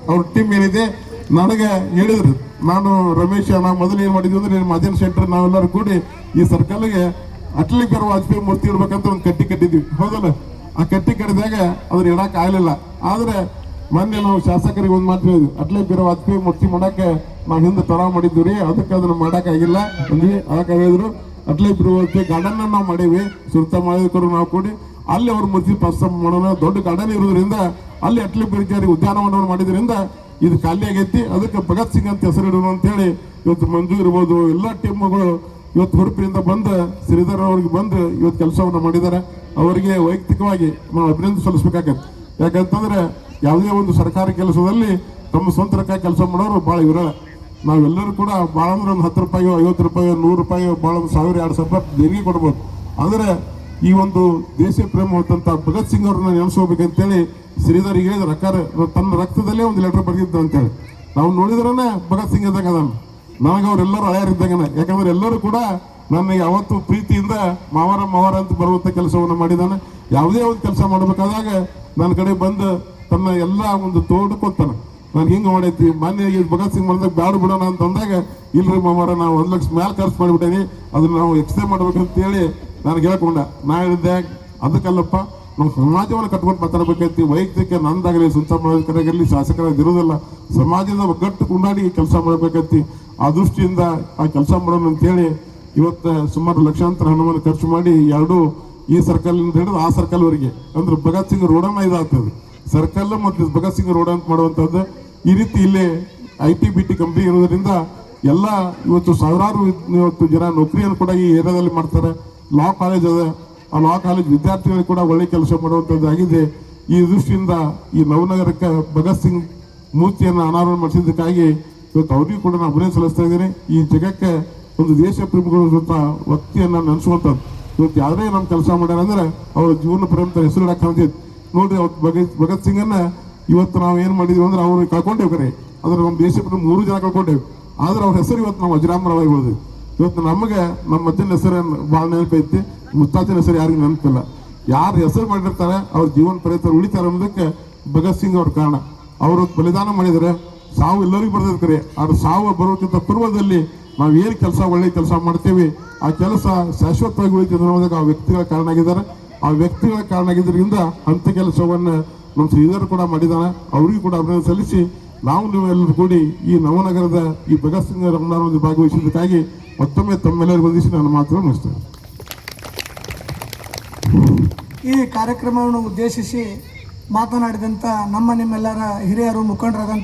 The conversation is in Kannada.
ಅವ್ರ ಟೀಮ್ ಏನಿದೆ ನನಗೆ ಹೇಳಿದ್ರು. ನಾನು ರಮೇಶ್ ನಾವು ಮೊದಲು ಏನು ಮಾಡಿದ್ವಿ ಅಂದ್ರೆ ಮಧ್ಯಾಹ್ನ ಸೆಂಟರ್ ನಾವೆಲ್ಲರೂ ಕೂಡಿ ಈ ಸರ್ಕಲ್ಗೆ ಅಟಲ್ ಬಿಹಾರಿ ವಾಜಪೇಯಿ ಮೂರ್ತಿ ಇಡ್ಬೇಕಂತ ಒಂದು ಕಟ್ಟಿ ಕಟ್ಟಿದ್ವಿ, ಹೌದಲ್ಲ. ಆ ಕಟ್ಟಿ ಕಟ್ಟಿದಾಗ ಅದ್ರ ಇಡಕ್ಕೆ ಆಗಲಿಲ್ಲ. ಆದರೆ ಮೊನ್ನೆ ನಾವು ಶಾಸಕರಿಗೆ ಒಂದು ಮಾತು ಹೇಳಿದ್ವಿ, ಅಟಲ್ ಬಿಹಾರಿ ವಾಜಪೇಯಿ ಮೂರ್ತಿ ಮಾಡಕ್ಕೆ ನಾವು ಹಿಂದೆ ತರ ಮಾಡಿದ್ವಿ ರೀ, ಅದಕ್ಕೆ ಅದನ್ನ ಮಾಡೋಕ್ಕಾಗಿಲ್ಲ ಅಂದ್ವಿ. ಅದಕ್ಕೆ ಹೇಳಿದ್ರು ಅಟಲ್ ಬಿಹಾರಿ ವಾಜಪೇಯಿ ಗಾರ್ಡನ್ ನಾವು ಮಾಡೀವಿ, ಸುರತ ಮಾಡಿದ್ರು ನಾವು ಕೂಡಿ ಅಲ್ಲಿ ಅವ್ರ ಮೂರ್ತಿ ಪ್ರಸ್ತಾಪ ಮಾಡೋಣ. ದೊಡ್ಡ ಗಾರ್ಡನ್ ಇರೋದ್ರಿಂದ ಅಲ್ಲಿ ಅಟಲ್ ಬಿಹಾರಿ ಉದ್ಯಾನವನವನ್ನು ಮಾಡಿದ್ರಿಂದ ಇದು ಖಾಲಿ ಆಗೈತಿ. ಅದಕ್ಕೆ ಭಗತ್ ಸಿಂಗ್ ಅಂತ ಹೆಸರಿಡೋಣ ಅಂತೇಳಿ ಇವತ್ತು ಮಂಜು ಇರ್ಬೋದು ಎಲ್ಲ ಟೀಮ್ಗಳು ಇವತ್ತು ಹುರುಪಿನಿಂದ ಬಂದು ಶ್ರೀಧರ್ ಅವ್ರಿಗೆ ಬಂದು ಇವತ್ತು ಕೆಲಸವನ್ನು ಮಾಡಿದ್ದಾರೆ. ಅವರಿಗೆ ವೈಯಕ್ತಿಕವಾಗಿ ನಾವು ಅಭಿನಂದನೆ ಸಲ್ಲಿಸಬೇಕಾಗತ್ತೆ. ಯಾಕಂತಂದ್ರೆ ಯಾವುದೇ ಒಂದು ಸರ್ಕಾರಿ ಕೆಲಸದಲ್ಲಿ ತಮ್ಮ ಸ್ವಂತ ರೊಕ್ಕ ಕೆಲಸ ಮಾಡೋರು ಭಾಳ ವಿರಳ. ನಾವೆಲ್ಲರೂ ಕೂಡ ಭಾಳ ಅಂದ್ರೆ ಒಂದು 10 ರೂಪಾಯಿ 50 ರೂಪಾಯಿ 100 ರೂಪಾಯಿ ಭಾಳ ಒಂದು 1000-2000 ರೂಪಾಯಿ ದೇಣಿಗೆ ಕೊಡ್ಬೋದು. ಆದರೆ ಈ ಒಂದು ದೇಶ ಪ್ರೇಮ ಹೊತ್ತಂತ ಭಗತ್ ಸಿಂಗ್ ಅವ್ರನ್ನ ನೆನೆಸ್ಕೋಬೇಕಂತೇಳಿ ಶ್ರೀಧರಿಗೆ ಹೇಳಿದ್ರೆ ತನ್ನ ರಕ್ತದಲ್ಲೇ ಒಂದು ಲೆಟರ್ ಬರೆದಿದ್ದ ಅಂತೇಳಿ ನಾವು ನೋಡಿದ್ರೇ ಭಗತ್ ಸಿಂಗ್ ಇದ್ದಾಗ ಅದನ್ನು ನನಗೆ ಅವರೆಲ್ಲರೂ ಹಳೆಯರಿದ್ದಂಗನ. ಯಾಕಂದ್ರೆ ಎಲ್ಲರೂ ಕೂಡ ನನ್ನ ಯಾವತ್ತು ಪ್ರೀತಿಯಿಂದ ಮಾವರ ಅಂತ ಬರುವಂಥ ಕೆಲಸವನ್ನು ಮಾಡಿದ್ದಾನೆ. ಯಾವುದೇ ಒಂದು ಕೆಲಸ ಮಾಡಬೇಕಾದಾಗ ನನ್ನ ಕಡೆ ಬಂದು ತನ್ನ ಎಲ್ಲ ಒಂದು ತೋಡ್ಕೊತಾನೆ. ನಾನು ಹಿಂಗೆ ಮಾಡೈತಿ ಮಾನ್ಯ ಭಗತ್ ಸಿಂಗ್ ಮಾಡಿದಾಗ ಬ್ಯಾಡ ಬಿಡೋಣ ಅಂತ ಅಂದಾಗ, ಇಲ್ರಿ ಮಾವರ ನಾವು 1 ಲಕ್ಷ ಮೇಲೆ ಖರ್ಚು ಮಾಡಿಬಿಟ್ಟೇನಿ, ಅದನ್ನ ನಾವು ಎಕ್ಸ್ಟೇ ಮಾಡ್ಬೇಕಂತೇಳಿ ನನಗೆ ಹೇಳ್ಕೊಂಡ. ನಾ ಹೇಳಿದ್ದೆ ಅದಕ್ಕಲ್ಲಪ್ಪ, ನಾವು ಸಮಾಜವನ್ನು ಕಟ್ಕೊಂಡು ಮಾತಾಡ್ಬೇಕೈತಿ. ವೈಯಕ್ತಿಕ ನಂದಾಗಲಿ ಸ್ವಂತ ಮಾಡೋದಕ್ಕಾಗಲಿ ಶಾಸಕರಾಗಿರೋದಿಲ್ಲ, ಸಮಾಜದ ಒಗ್ಗಟ್ಟು ಕೊಂಡಾಡಿ ಕೆಲಸ ಮಾಡಬೇಕೈತಿ. ಆ ದೃಷ್ಟಿಯಿಂದ ಆ ಕೆಲಸ ಮಾಡೋಣ ಅಂತೇಳಿ ಇವತ್ತು ಸುಮಾರು ಲಕ್ಷಾಂತರ ಹಣವನ್ನು ಖರ್ಚು ಮಾಡಿ ಎರಡೂ ಈ ಸರ್ಕಲ್ನಿಂದ ಹಿಡಿದು ಆ ಸರ್ಕಲ್ವರೆಗೆ ಅಂದ್ರೆ ಭಗತ್ ಸಿಂಗ್ ರೋಡನ್ನ ಇದಾಗ್ತದೆ. ಸರ್ಕಲ್ ಮತ್ತು ಭಗತ್ ಸಿಂಗ್ ರೋಡ್ ಅಂತ ಮಾಡುವಂಥದ್ದು. ಈ ರೀತಿ ಇಲ್ಲಿ IT-BT ಕಂಪ್ನಿ ಇರೋದ್ರಿಂದ ಎಲ್ಲ ಇವತ್ತು ಸಾವಿರಾರು ಇವತ್ತು ಜನ ನೌಕರಿಯನ್ನು ಕೂಡ ಈ ಏರಿಯಾದಲ್ಲಿ ಮಾಡ್ತಾರೆ. ಲಾ ಕಾಲೇಜ್ ಅದ, ಆ ಲಾ ಕಾಲೇಜ್ ವಿದ್ಯಾರ್ಥಿಗಳು ಕೂಡ ಒಳ್ಳೆ ಕೆಲಸ ಮಾಡುವಂಥದ್ದು ಆಗಿದೆ. ಈ ದೃಷ್ಟಿಯಿಂದ ಈ ನವನಗರಕ್ಕೆ ಭಗತ್ ಸಿಂಗ್ ಮೂರ್ತಿಯನ್ನು ಅನಾವರಣ ಮಾಡಿಸಿದ್ದಕ್ಕಾಗಿ ಇವತ್ತು ಅವ್ರಿಗೂ ಕೂಡ ನಾನು ಅಭಿನಂದನೆ ಸಲ್ಲಿಸ್ತಾ ಇದ್ದೀನಿ. ಈ ಜಗಕ್ಕೆ ಒಂದು ದೇಶ ಪ್ರೇಮಿಗಳ ಜೊತೆ ವ್ಯಕ್ತಿಯನ್ನು ನೆನೆಸುವಂಥದ್ದು. ಇವತ್ತು ಯಾವುದೇ ನಮ್ಮ ಕೆಲಸ ಮಾಡ್ಯಾರ ಅಂದ್ರೆ ಅವ್ರ ಜೀವನ ಪರ್ಯಂತ ಹೆಸರು ಇಡಕ್ಕೆ ಅಂತಿದ್ದು ನೋಡ್ರಿ. ಅವತ್ತು ಭಗತ್ ಸಿಂಗನ್ನ ಇವತ್ತು ನಾವು ಏನು ಮಾಡಿದ್ವಿ ಅಂದ್ರೆ ಅವ್ರಿಗೆ ಕಳ್ಕೊಂಡೇವು ಕರೆ, ಅದ್ರ ನಮ್ಮ ದೇಶ ಪ್ರೇಮ 3 ಜನ ಕಳ್ಕೊಂಡೇವು. ಆದ್ರೆ ಅವ್ರ ಹೆಸರು ಇವತ್ತು ನಾವು ಅಜರಾಮರವಾಗಿ ಉಳಿದ್ವಿ. ಇವತ್ತು ನಮಗೆ ನಮ್ಮ ಅಜ್ಜನ ಹೆಸರು ಭಾಳ ನೆನಪೈತಿ, ಮುತ್ತಾಚಿನ ಹೆಸರು ಯಾರಿಗೂ ನೆನಪಿಲ್ಲ. ಯಾರು ಹೆಸರು ಮಾಡಿರ್ತಾರೆ ಅವ್ರ ಜೀವನ ಪರ್ಯಂತ ಉಳಿತಾರೆ ಅನ್ನೋದಕ್ಕೆ ಭಗತ್ ಸಿಂಗ್ ಅವ್ರ ಕಾರಣ. ಅವರು ಬಲಿದಾನ ಮಾಡಿದರೆ ಸಾವು ಎಲ್ಲರಿಗೂ ಬರ್ತದೆ ಕರೆ, ಆದ್ರೆ ಸಾವು ಬರೋಕ್ಕಿಂತ ಪೂರ್ವದಲ್ಲಿ ನಾವು ಏನು ಕೆಲಸ ಒಳ್ಳೆ ಕೆಲಸ ಮಾಡ್ತೇವೆ ಆ ಕೆಲಸ ಶಾಶ್ವತವಾಗಿ ಉಳಿತದೆ ಅನ್ನೋದಕ್ಕೆ ಆ ವ್ಯಕ್ತಿಗಳ ಕಾರಣ ಆಗಿದ್ದಾರೆ. ಆ ವ್ಯಕ್ತಿಗಳ ಕಾರಣ ಆಗಿದ್ದರಿಂದ ಅಂಥ ಕೆಲಸವನ್ನು ನಮ್ಮ ಶ್ರೀಧರ್ ಕೂಡ ಮಾಡಿದ್ದಾನೆ. ಅವರಿಗೂ ಕೂಡ ಅಭಿನಂದನೆ ಸಲ್ಲಿಸಿ ನಾವು ನೀವೆಲ್ಲರೂ ಕೂಡಿ ಈ ನವನಗರದ ಈ ಭಗತ್ ಸಿಂಗ್ ರಮಣಾನದಲ್ಲಿ ಭಾಗವಹಿಸಿದ್ದಕ್ಕಾಗಿ ಮತ್ತೊಮ್ಮೆ ತಮ್ಮೆಲ್ಲರಿಗೂ ವಂದಿಸಿ ನನ್ನ ಮಾತನ್ನು ಮುಗಿಸ್ತೇನೆ. ಈ ಕಾರ್ಯಕ್ರಮವನ್ನು ಉದ್ದೇಶಿಸಿ ಮಾತನಾಡಿದಂಥ ನಿಮ್ಮೆಲ್ಲರ ಹಿರಿಯರು ಮುಖಂಡರಾದಂಥ